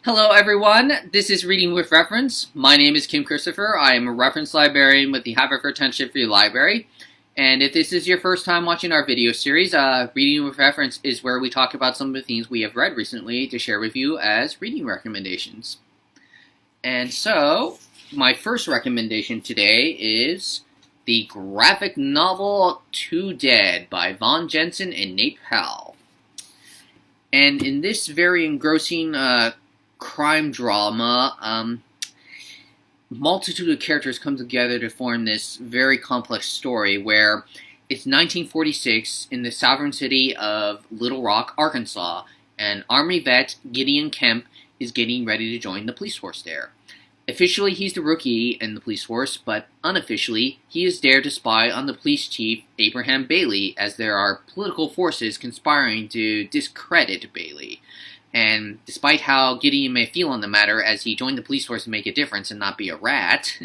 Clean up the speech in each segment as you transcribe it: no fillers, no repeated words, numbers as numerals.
Hello everyone, this is Reading with Reference. My name is Kim Christopher. I am a reference librarian with the Haverford Township Free Library. And if this is your first time watching our video series, Reading with Reference is where we talk about some of the things we have read recently to share with you as reading recommendations. And so, my first recommendation today is the graphic novel Two Dead by Vaughn Jensen and Nate Powell. And in this very engrossing crime drama, multitude of characters come together to form this very complex story where it's 1946 in the sovereign city of Little Rock, Arkansas, and Army vet Gideon Kemp is getting ready to join the police force there. Officially, he's the rookie in the police force, but unofficially, he is there to spy on the police chief, Abraham Bailey, as there are political forces conspiring to discredit Bailey. And despite how Gideon may feel on the matter as he joined the police force to make a difference and not be a rat,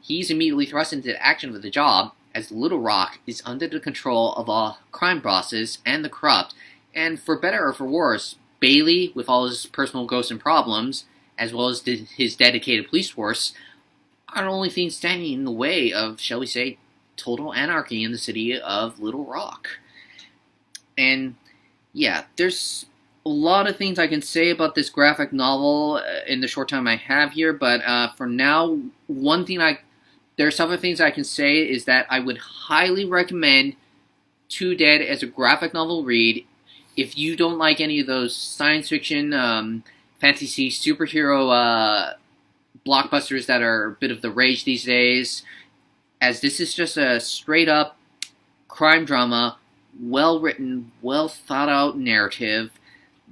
he's immediately thrust into action for the job as Little Rock is under the control of all crime bosses and the corrupt. And for better or for worse, Bailey, with all his personal ghosts and problems, as well as his dedicated police force, are the only things standing in the way of, shall we say, total anarchy in the city of Little Rock. And yeah, there's a lot of things I can say about this graphic novel in the short time I have here, but for now, there are several things I can say is that I would highly recommend Two Dead as a graphic novel read. If you don't like any of those science fiction, fantasy superhero blockbusters that are a bit of the rage these days, as this is just a straight-up crime drama, well-written, well-thought-out narrative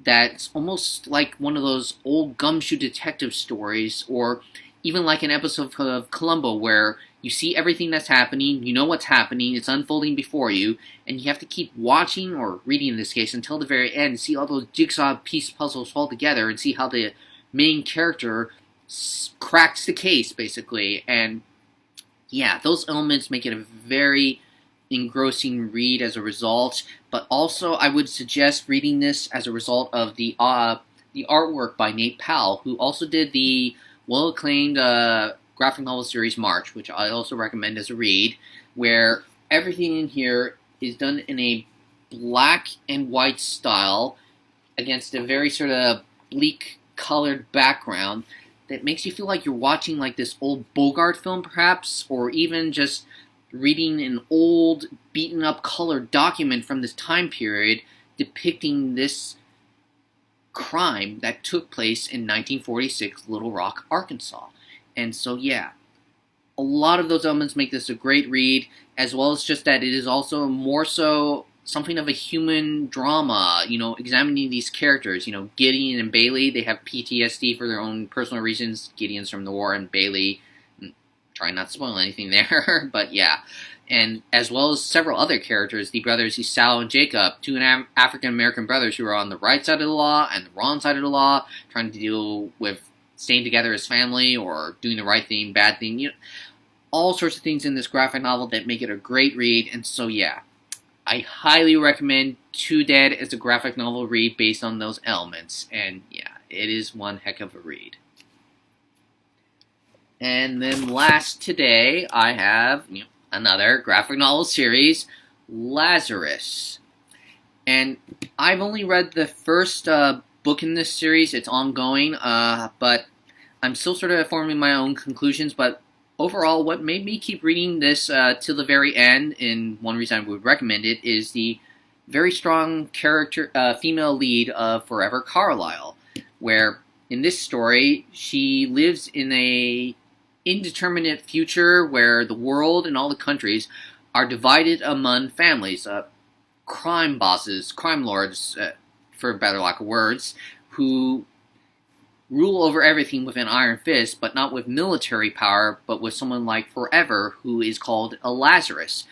that's almost like one of those old gumshoe detective stories, or even like an episode of Columbo where you see everything that's happening, you know what's happening, it's unfolding before you, and you have to keep watching, or reading in this case, until the very end, and see all those jigsaw piece puzzles fall together, and see how the main character cracks the case, basically. And yeah, those elements make it a very engrossing read as a result, but also I would suggest reading this as a result of the artwork by Nate Powell, who also did the well-acclaimed graphic novel series March, which I also recommend as a read, where everything in here is done in a black and white style against a very sort of bleak colored background that makes you feel like you're watching like this old Bogart film perhaps, or even just reading an old beaten up colored document from this time period depicting this crime that took place in 1946 Little Rock, Arkansas. And so, yeah, a lot of those elements make this a great read, as well as just that it is also more so something of a human drama, examining these characters. Gideon and Bailey, they have PTSD for their own personal reasons. Gideon's from the war, and Bailey, trying not to spoil anything there, but yeah. And as well as several other characters, the brothers Esau and Jacob, two African-American brothers who are on the right side of the law and the wrong side of the law, trying to deal with staying together as family or doing the right thing, bad thing, all sorts of things in this graphic novel that make it a great read. And so yeah, I highly recommend Two Dead as a graphic novel read based on those elements. And yeah, it is one heck of a read. And then last today, I have another graphic novel series, Lazarus. And I've only read the first book in this series. It's ongoing, but I'm still sort of forming my own conclusions. But overall, what made me keep reading this till the very end, and one reason I would recommend it, is the very strong character, female lead of Forever Carlyle, where in this story, she lives in a indeterminate future where the world and all the countries are divided among families, crime bosses, crime lords, for better lack of words, who rule over everything with an iron fist, but not with military power, but with someone like Forever, who is called a Lazarus,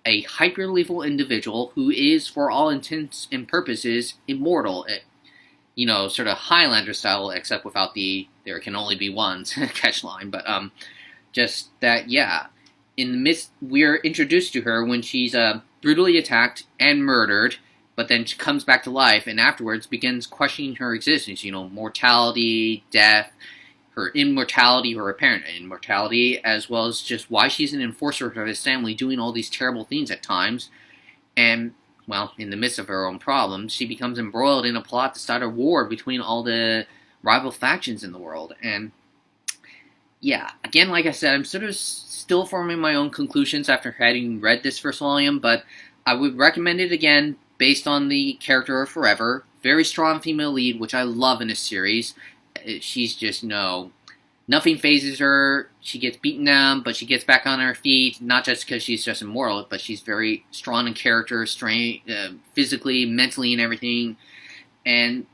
a hyper-lethal individual who is, for all intents and purposes, immortal. Sort of Highlander style, except without the "there can only be one" catchline. But just that, yeah. In the midst, we're introduced to her when she's brutally attacked and murdered but then she comes back to life and afterwards begins questioning her existence, mortality, death, her immortality, her apparent immortality, as well as just why she's an enforcer of his family doing all these terrible things at times. And, well, in the midst of her own problems, she becomes embroiled in a plot to start a war between all the rival factions in the world. And, yeah, again, like I said, I'm sort of still forming my own conclusions after having read this first volume, but I would recommend it again based on the character of Forever. Very strong female lead, which I love in a series. She's just, nothing phases her. She gets beaten down, but she gets back on her feet, not just because she's just immortal, but she's very strong in character, physically, mentally, and everything. And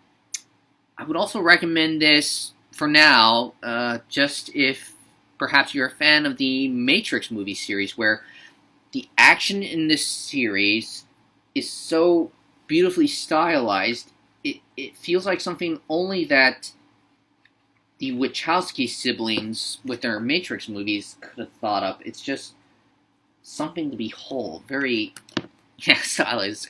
I would also recommend this for now, just if perhaps you're a fan of the Matrix movie series, where the action in this series is so beautifully stylized, it feels like something only that the Wachowski siblings with their Matrix movies could have thought up. It's just something to behold. Very, stylized.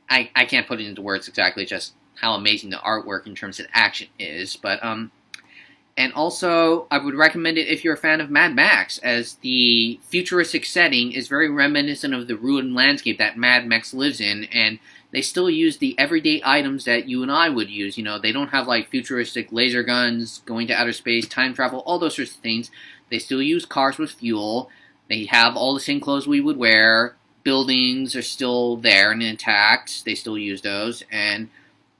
I can't put it into words exactly just how amazing the artwork in terms of action is, but and also I would recommend it if you're a fan of Mad Max, as the futuristic setting is very reminiscent of the ruined landscape that Mad Max lives in, and they still use the everyday items that you and I would use. They don't have like futuristic laser guns, going to outer space, time travel, all those sorts of things. They still use cars with fuel. They have all the same clothes we would wear. Buildings are still there and intact. They still use those. And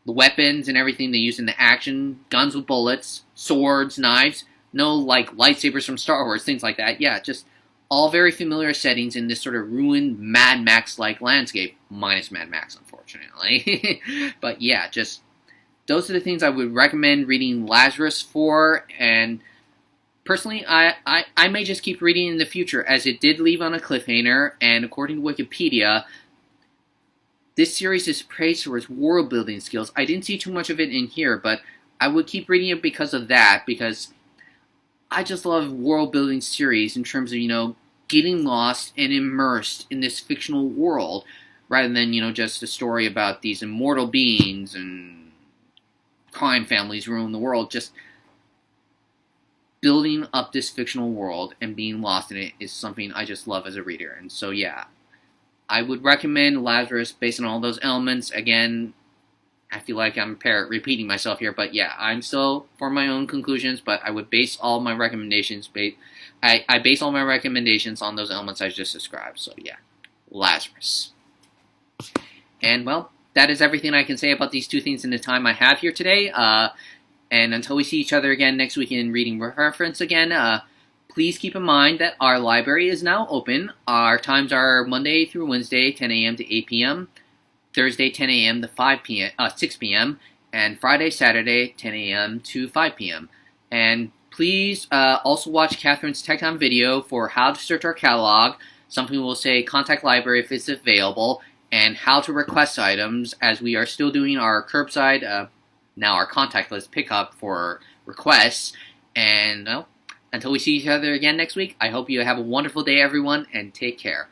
the weapons and everything they use in the action, guns with bullets, swords, knives, no like lightsabers from Star Wars, things like that. Yeah, just all very familiar settings in this sort of ruined Mad Max-like landscape, minus Mad Max, unfortunately. But yeah, just those are the things I would recommend reading Lazarus for, and personally, I may just keep reading in the future, as it did leave on a cliffhanger, and according to Wikipedia, this series is praised for its world building skills. I didn't see too much of it in here, but I would keep reading it because of that, because I just love world building series in terms of, getting lost and immersed in this fictional world, rather than, just a story about these immortal beings and crime families ruin the world. Just building up this fictional world and being lost in it is something I just love as a reader. And so, yeah, I would recommend Lazarus based on all those elements. Again, I feel like I'm repeating myself here, but yeah, I'm still for my own conclusions, but I would base all my recommendations, I base all my recommendations on those elements I just described. So yeah, Lazarus. And well, that is everything I can say about these two things in the time I have here today. And until we see each other again next week in Reading Reference again, please keep in mind that our library is now open. Our times are Monday through Wednesday, 10 a.m. to 8 p.m., Thursday, 10 a.m. to 6 p.m., and Friday, Saturday, 10 a.m. to 5 p.m. And please also watch Catherine's Tech Time video for how to search our catalog. Something will say contact library if it's available, and how to request items, as we are still doing our curbside, now our contactless pickup for requests. And well, until we see each other again next week, I hope you have a wonderful day, everyone, and take care.